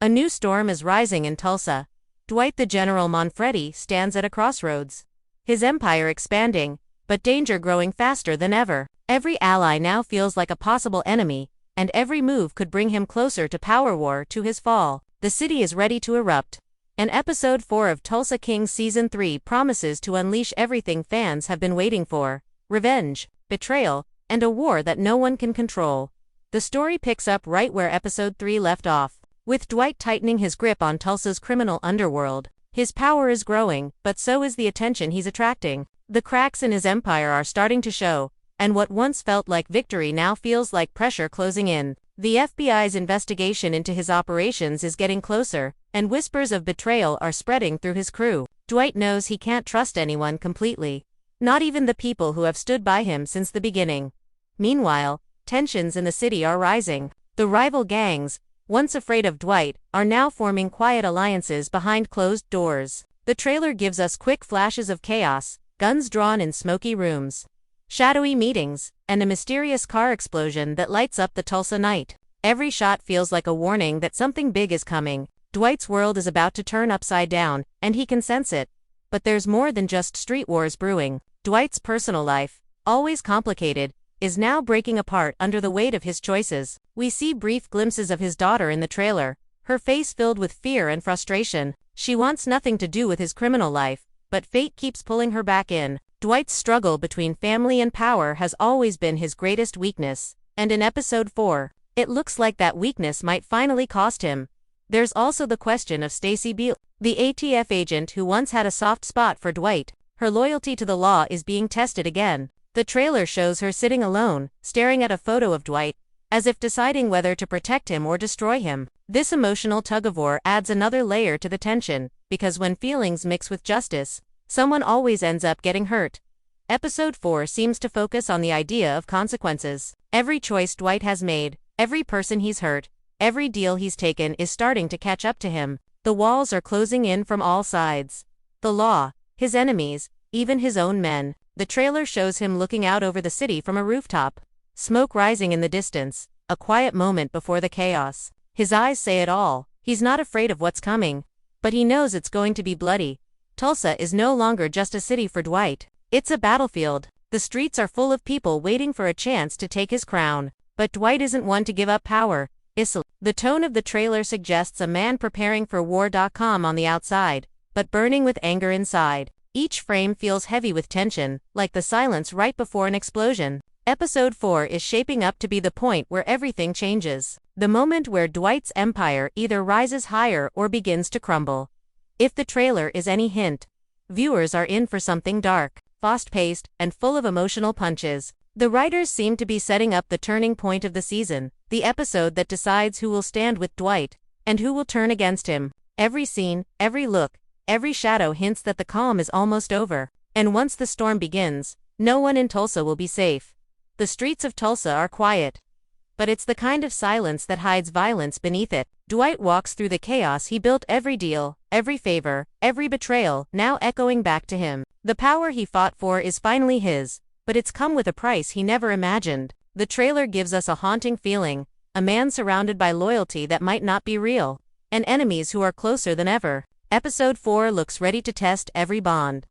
A new storm is rising in Tulsa. Dwight the General Manfredi stands at a crossroads. His empire expanding, but danger growing faster than ever. Every ally now feels like a possible enemy, and every move could bring him closer to power war to his fall. The city is ready to erupt. And Episode 4 of Tulsa King Season 3 promises to unleash everything fans have been waiting for: revenge, betrayal, and a war that no one can control. The story picks up right where Episode 3 left off, with Dwight tightening his grip on Tulsa's criminal underworld. His power is growing, but so is the attention he's attracting. The cracks in his empire are starting to show, and what once felt like victory now feels like pressure closing in. The FBI's investigation into his operations is getting closer, and whispers of betrayal are spreading through his crew. Dwight knows he can't trust anyone completely, not even the people who have stood by him since the beginning. Meanwhile, tensions in the city are rising. The rival gangs, once afraid of Dwight, are now forming quiet alliances behind closed doors. The trailer gives us quick flashes of chaos, guns drawn in smoky rooms, shadowy meetings, and a mysterious car explosion that lights up the Tulsa night. Every shot feels like a warning that something big is coming. Dwight's world is about to turn upside down, and he can sense it. But there's more than just street wars brewing. Dwight's personal life, always complicated, is now breaking apart under the weight of his choices. We see brief glimpses of his daughter in the trailer, her face filled with fear and frustration. She wants nothing to do with his criminal life, but fate keeps pulling her back in. Dwight's struggle between family and power has always been his greatest weakness, and in Episode 4, it looks like that weakness might finally cost him. There's also the question of Stacy, the ATF agent who once had a soft spot for Dwight. Her loyalty to the law is being tested again. The trailer shows her sitting alone, staring at a photo of Dwight, as if deciding whether to protect him or destroy him. This emotional tug-of-war adds another layer to the tension, because when feelings mix with justice, someone always ends up getting hurt. Episode 4 seems to focus on the idea of consequences. Every choice Dwight has made, every person he's hurt, every deal he's taken is starting to catch up to him. The walls are closing in from all sides. The law, his enemies, even his own men. The trailer shows him looking out over the city from a rooftop. Smoke rising in the distance, a quiet moment before the chaos. His eyes say it all. He's not afraid of what's coming, but he knows it's going to be bloody. Tulsa is no longer just a city for Dwight. It's a battlefield. The streets are full of people waiting for a chance to take his crown. But Dwight isn't one to give up power. The tone of the trailer suggests a man preparing for war.com on the outside, but burning with anger inside. Each frame feels heavy with tension, like the silence right before an explosion. Episode 4 is shaping up to be the point where everything changes. The moment where Dwight's empire either rises higher or begins to crumble. If the trailer is any hint, viewers are in for something dark, fast-paced, and full of emotional punches. The writers seem to be setting up the turning point of the season, the episode that decides who will stand with Dwight, and who will turn against him. Every scene, every look, every shadow hints that the calm is almost over. And once the storm begins, no one in Tulsa will be safe. The streets of Tulsa are quiet, but it's the kind of silence that hides violence beneath it. Dwight walks through the chaos he built, every deal, every favor, every betrayal, now echoing back to him. The power he fought for is finally his, but it's come with a price he never imagined. The trailer gives us a haunting feeling, a man surrounded by loyalty that might not be real, and enemies who are closer than ever. Episode 4 looks ready to test every bond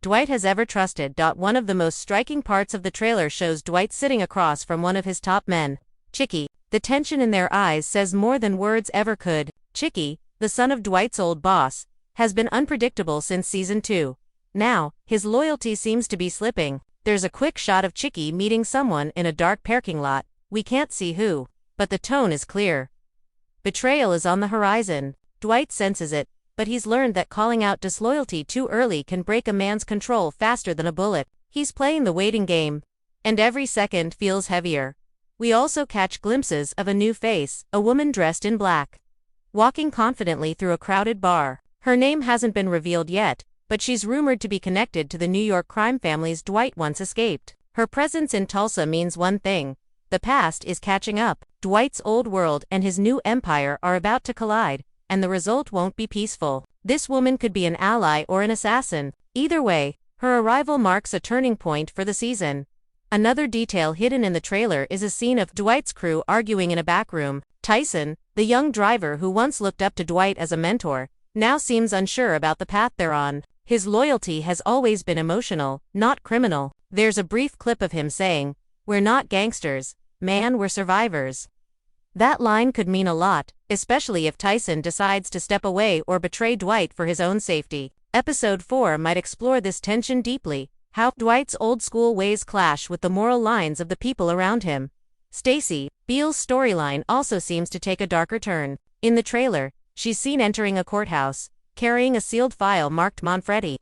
Dwight has ever trusted. One of the most striking parts of the trailer shows Dwight sitting across from one of his top men, Chicky. The tension in their eyes says more than words ever could. Chicky, the son of Dwight's old boss, has been unpredictable since Season 2. Now, his loyalty seems to be slipping. There's a quick shot of Chicky meeting someone in a dark parking lot. We can't see who, but the tone is clear. Betrayal is on the horizon. Dwight senses it, but he's learned that calling out disloyalty too early can break a man's control faster than a bullet. He's playing the waiting game, and every second feels heavier. We also catch glimpses of a new face, a woman dressed in black, walking confidently through a crowded bar. Her name hasn't been revealed yet, but she's rumored to be connected to the New York crime families Dwight once escaped. Her presence in Tulsa means one thing: the past is catching up. Dwight's old world and his new empire are about to collide, and the result won't be peaceful. This woman could be an ally or an assassin. Either way, her arrival marks a turning point for the season. Another detail hidden in the trailer is a scene of Dwight's crew arguing in a back room. Tyson, The young driver who once looked up to Dwight as a mentor, now seems unsure about the path they're on. His loyalty has always been emotional, not criminal. There's a brief clip of him saying, "We're not gangsters, man, we're survivors." That line could mean a lot, especially if Tyson decides to step away or betray Dwight for his own safety. Episode 4 might explore this tension deeply, how Dwight's old-school ways clash with the moral lines of the people around him. Stacy, Beale's storyline also seems to take a darker turn. In the trailer, she's seen entering a courthouse, carrying a sealed file marked Manfredi.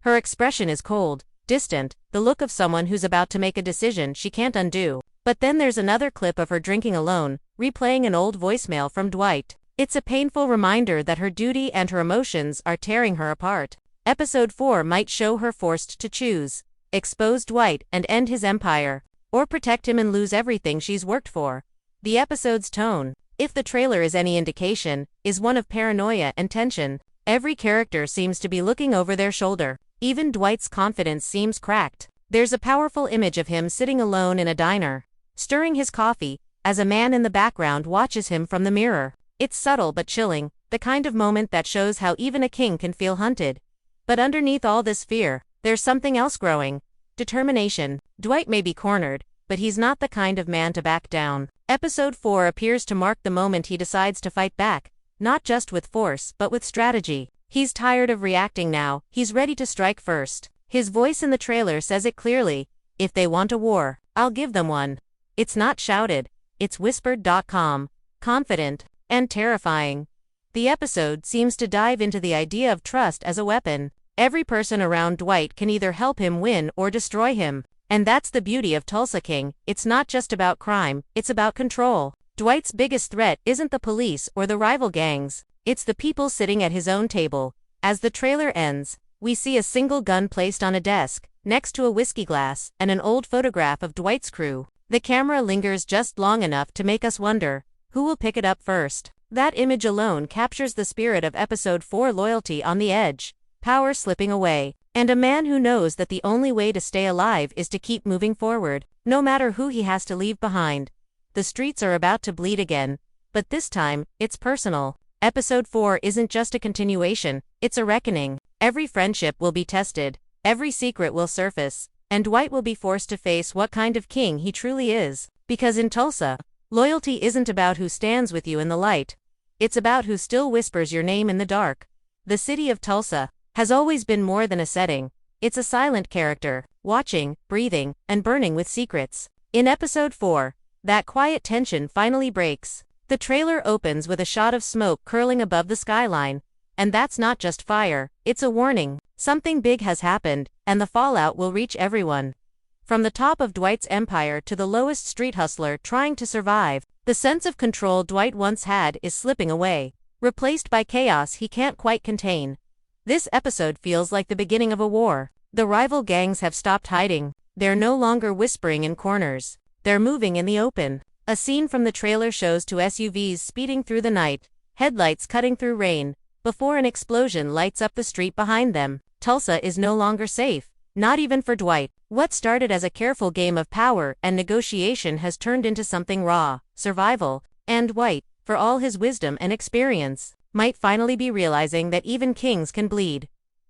Her expression is cold, distant, the look of someone who's about to make a decision she can't undo. But then there's another clip of her drinking alone, replaying an old voicemail from Dwight. It's a painful reminder that her duty and her emotions are tearing her apart. Episode 4 might show her forced to choose: expose Dwight and end his empire, or protect him and lose everything she's worked for. The episode's tone, if the trailer is any indication, is one of paranoia and tension. Every character seems to be looking over their shoulder. Even Dwight's confidence seems cracked. There's a powerful image of him sitting alone in a diner, stirring his coffee, as a man in the background watches him from the mirror. It's subtle but chilling, the kind of moment that shows how even a king can feel hunted. But underneath all this fear, there's something else growing: determination. Dwight may be cornered, but he's not the kind of man to back down. Episode 4 appears to mark the moment he decides to fight back, not just with force but with strategy. He's tired of reacting now, he's ready to strike first. His voice in the trailer says it clearly: "If they want a war, I'll give them one." It's not shouted, it's whispered. Calm, confident, and terrifying. The episode seems to dive into the idea of trust as a weapon. Every person around Dwight can either help him win or destroy him. And that's the beauty of Tulsa King. It's not just about crime, it's about control. Dwight's biggest threat isn't the police or the rival gangs, it's the people sitting at his own table. As the trailer ends, we see a single gun placed on a desk, next to a whiskey glass, and an old photograph of Dwight's crew. The camera lingers just long enough to make us wonder, who will pick it up first? That image alone captures the spirit of Episode 4: loyalty on the edge, power slipping away, and a man who knows that the only way to stay alive is to keep moving forward, no matter who he has to leave behind. The streets are about to bleed again, but this time, it's personal. Episode 4 isn't just a continuation, it's a reckoning. Every friendship will be tested, every secret will surface, and Dwight will be forced to face what kind of king he truly is. Because in Tulsa, loyalty isn't about who stands with you in the light, it's about who still whispers your name in the dark. The city of Tulsa has always been more than a setting, it's a silent character, watching, breathing, and burning with secrets. In Episode 4, that quiet tension finally breaks. The trailer opens with a shot of smoke curling above the skyline, and that's not just fire, it's a warning. Something big has happened, and the fallout will reach everyone. From the top of Dwight's empire to the lowest street hustler trying to survive, the sense of control Dwight once had is slipping away, replaced by chaos he can't quite contain. This episode feels like the beginning of a war. The rival gangs have stopped hiding, they're no longer whispering in corners, they're moving in the open. A scene from the trailer shows two SUVs speeding through the night, headlights cutting through rain, before an explosion lights up the street behind them. Tulsa is no longer safe, not even for Dwight. What started as a careful game of power and negotiation has turned into something raw, survival, and Dwight, for all his wisdom and experience, might finally be realizing that even kings can bleed.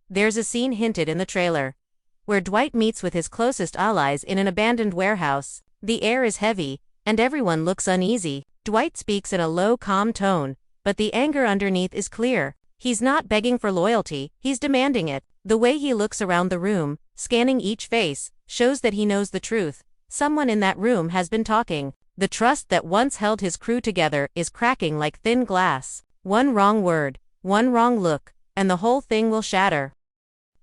There's a scene hinted in the trailer, where Dwight meets with his closest allies in an abandoned warehouse. The air is heavy, and everyone looks uneasy. Dwight speaks in a low, calm tone, but the anger underneath is clear. He's not begging for loyalty, he's demanding it. The way he looks around the room, scanning each face, shows that he knows the truth. Someone in that room has been talking. The trust that once held his crew together is cracking like thin glass. One wrong word, one wrong look, and the whole thing will shatter.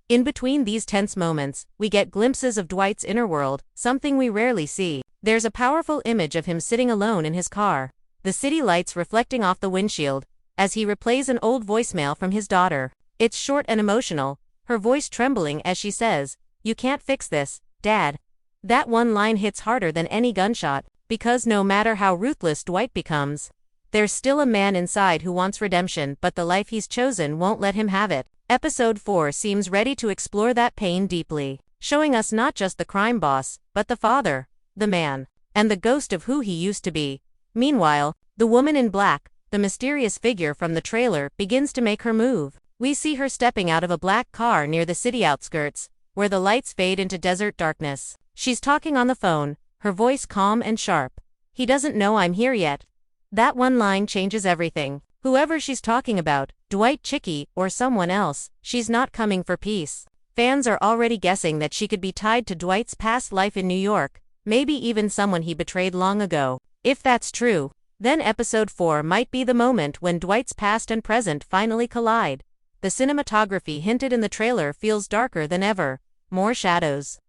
In between these tense moments, we get glimpses of Dwight's inner world, something we rarely see. There's a powerful image of him sitting alone in his car, the city lights reflecting off the windshield, as he replays an old voicemail from his daughter. It's short and emotional, her voice trembling as she says, "You can't fix this, Dad." That one line hits harder than any gunshot, because no matter how ruthless Dwight becomes, there's still a man inside who wants redemption, but the life he's chosen won't let him have it. Episode 4 seems ready to explore that pain deeply, showing us not just the crime boss, but the father, the man, and the ghost of who he used to be. Meanwhile, the woman in black, the mysterious figure from the trailer begins to make her move. We see her stepping out of a black car near the city outskirts, where the lights fade into desert darkness. She's talking on the phone, her voice calm and sharp. "He doesn't know I'm here yet." That one line changes everything. Whoever she's talking about, Dwight, Chicky, or someone else, she's not coming for peace. Fans are already guessing that she could be tied to Dwight's past life in New York, maybe even someone he betrayed long ago. If that's true, then episode 4 might be the moment when Dwight's past and present finally collide. The cinematography hinted in the trailer feels darker than ever. More shadows,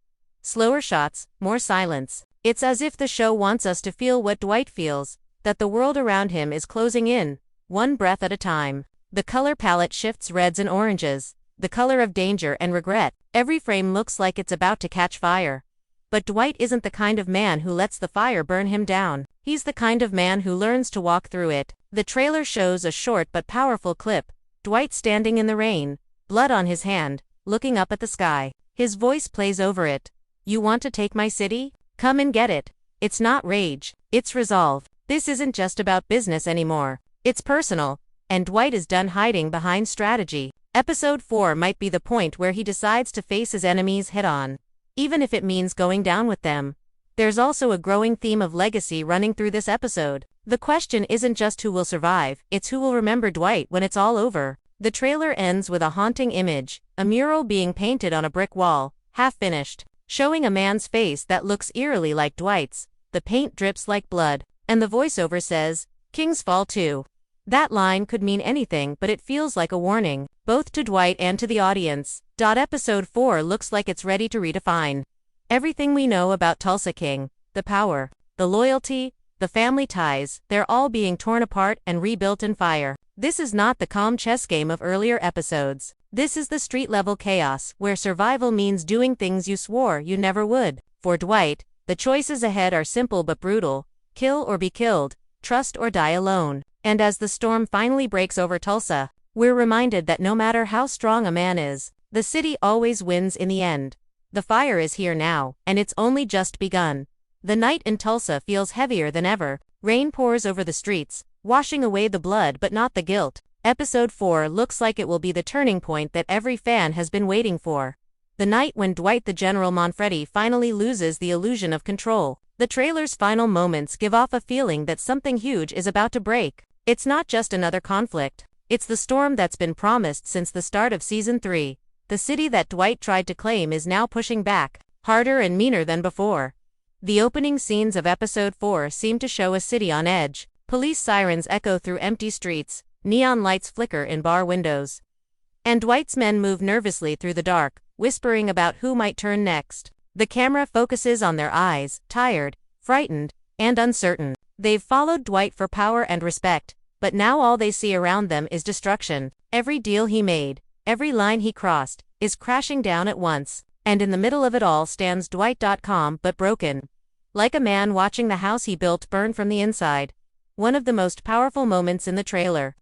slower shots, more silence. It's as if the show wants us to feel what Dwight feels, that the world around him is closing in, one breath at a time. The color palette shifts reds and oranges, the color of danger and regret. Every frame looks like it's about to catch fire. But Dwight isn't the kind of man who lets the fire burn him down. He's the kind of man who learns to walk through it. The trailer shows a short but powerful clip. Dwight standing in the rain, blood on his hand, looking up at the sky. His voice plays over it. "You want to take my city? Come and get it." It's not rage, it's resolve. This isn't just about business anymore. It's personal, and Dwight is done hiding behind strategy. Episode 4 might be the point where he decides to face his enemies head-on, even if it means going down with them. There's also a growing theme of legacy running through this episode. The question isn't just who will survive, it's who will remember Dwight when it's all over. The trailer ends with a haunting image, a mural being painted on a brick wall, half-finished, showing a man's face that looks eerily like Dwight's. The paint drips like blood, and the voiceover says, "Kings fall too." That line could mean anything, but it feels like a warning, both to Dwight and to the audience. Episode 4 looks like it's ready to redefine everything we know about Tulsa King. The power, the loyalty, the family ties, they're all being torn apart and rebuilt in fire. This is not the calm chess game of earlier episodes. This is the street-level chaos, where survival means doing things you swore you never would. For Dwight, the choices ahead are simple but brutal: kill or be killed, trust or die alone. And as the storm finally breaks over Tulsa, we're reminded that no matter how strong a man is, the city always wins in the end. The fire is here now, and it's only just begun. The night in Tulsa feels heavier than ever. Rain pours over the streets, washing away the blood but not the guilt. Episode 4 looks like it will be the turning point that every fan has been waiting for. The night when Dwight the General Manfredi finally loses the illusion of control. The trailer's final moments give off a feeling that something huge is about to break. It's not just another conflict. It's the storm that's been promised since the start of Season 3. The city that Dwight tried to claim is now pushing back, harder and meaner than before. The opening scenes of Episode 4 seem to show a city on edge. Police sirens echo through empty streets, neon lights flicker in bar windows, and Dwight's men move nervously through the dark, whispering about who might turn next. The camera focuses on their eyes, tired, frightened, and uncertain. They've followed Dwight for power and respect, but now all they see around them is destruction. Every deal he made, every line he crossed, is crashing down at once, and in the middle of it all stands Dwight. Calm but broken, like a man watching the house he built burn from the inside. One of the most powerful moments in the trailer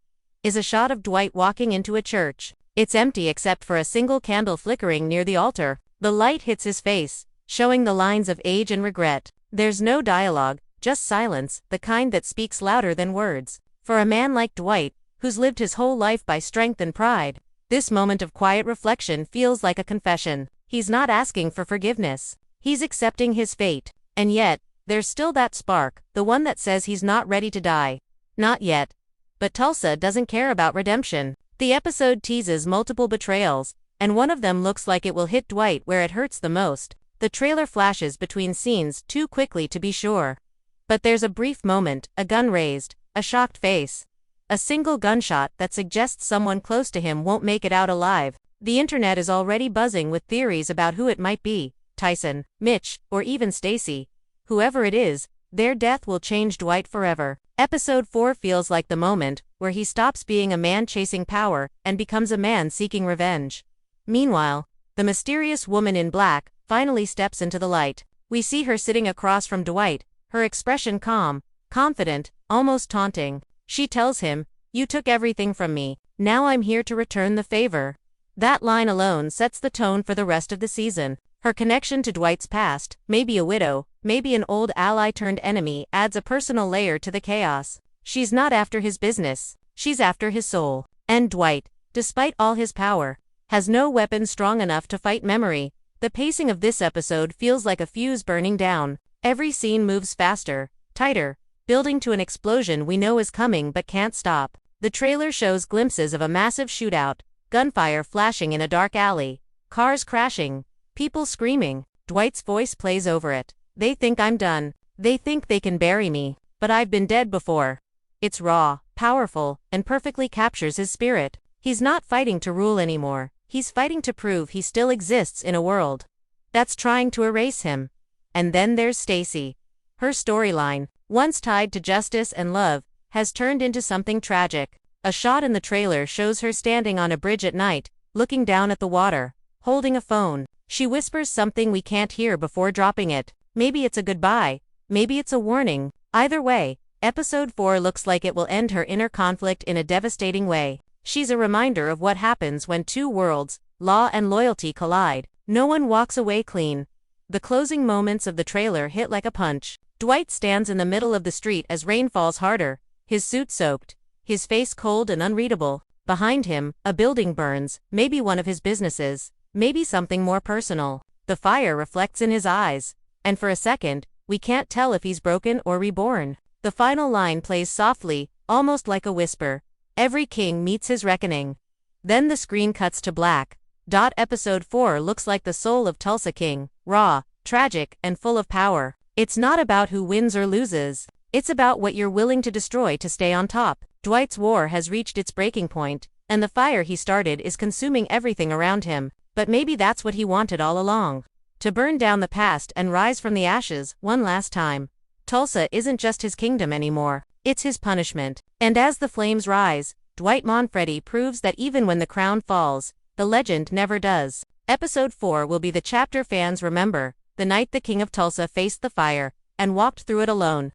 is a shot of Dwight walking into a church. It's empty except for a single candle flickering near the altar. The light hits his face, showing the lines of age and regret. There's no dialogue, just silence, the kind that speaks louder than words. For a man like Dwight, who's lived his whole life by strength and pride, this moment of quiet reflection feels like a confession. He's not asking for forgiveness. He's accepting his fate. And yet, there's still that spark, the one that says he's not ready to die. Not yet. But Tulsa doesn't care about redemption. The episode teases multiple betrayals, and one of them looks like it will hit Dwight where it hurts the most. The trailer flashes between scenes too quickly to be sure. But there's a brief moment, a gun raised, a shocked face. A single gunshot that suggests someone close to him won't make it out alive. The internet is already buzzing with theories about who it might be: Tyson, Mitch, or even Stacy. Whoever it is, their death will change Dwight forever. Episode 4 feels like the moment where he stops being a man chasing power and becomes a man seeking revenge. Meanwhile, the mysterious woman in black finally steps into the light. We see her sitting across from Dwight, her expression calm, confident, almost taunting. She tells him, "You took everything from me. Now I'm here to return the favor." That line alone sets the tone for the rest of the season. Her connection to Dwight's past, maybe a widow, maybe an old ally turned enemy, adds a personal layer to the chaos. She's not after his business, she's after his soul. And Dwight, despite all his power, has no weapon strong enough to fight memory. The pacing of this episode feels like a fuse burning down. Every scene moves faster, tighter, building to an explosion we know is coming but can't stop. The trailer shows glimpses of a massive shootout, gunfire flashing in a dark alley, cars crashing, people screaming. Dwight's voice plays over it. They think I'm done. They think they can bury me, but I've been dead before. It's raw, powerful, and perfectly captures his spirit. He's not fighting to rule anymore. He's fighting to prove he still exists in a world that's trying to erase him. And then there's Stacy. Her storyline, once tied to justice and love, has turned into something tragic. A shot in the trailer shows her standing on a bridge at night, looking down at the water, holding a phone. She whispers something we can't hear before dropping it. Maybe it's a goodbye, maybe it's a warning. Either way, episode 4 looks like it will end her inner conflict in a devastating way. She's a reminder of what happens when two worlds, law and loyalty, collide. No one walks away clean. The closing moments of the trailer hit like a punch. Dwight stands in the middle of the street as rain falls harder, his suit soaked, his face cold and unreadable. Behind him, a building burns, maybe one of his businesses, maybe something more personal. The fire reflects in his eyes, and for a second, we can't tell if he's broken or reborn. The final line plays softly, almost like a whisper. Every king meets his reckoning. Then the screen cuts to black. Episode 4 looks like the soul of Tulsa King, raw, tragic, and full of power. It's not about who wins or loses. It's about what you're willing to destroy to stay on top. Dwight's war has reached its breaking point, and the fire he started is consuming everything around him. But maybe that's what he wanted all along. To burn down the past and rise from the ashes one last time. Tulsa isn't just his kingdom anymore. It's his punishment. And as the flames rise, Dwight Manfredi proves that even when the crown falls, the legend never does. Episode 4 will be the chapter fans remember, the night the King of Tulsa faced the fire and walked through it alone.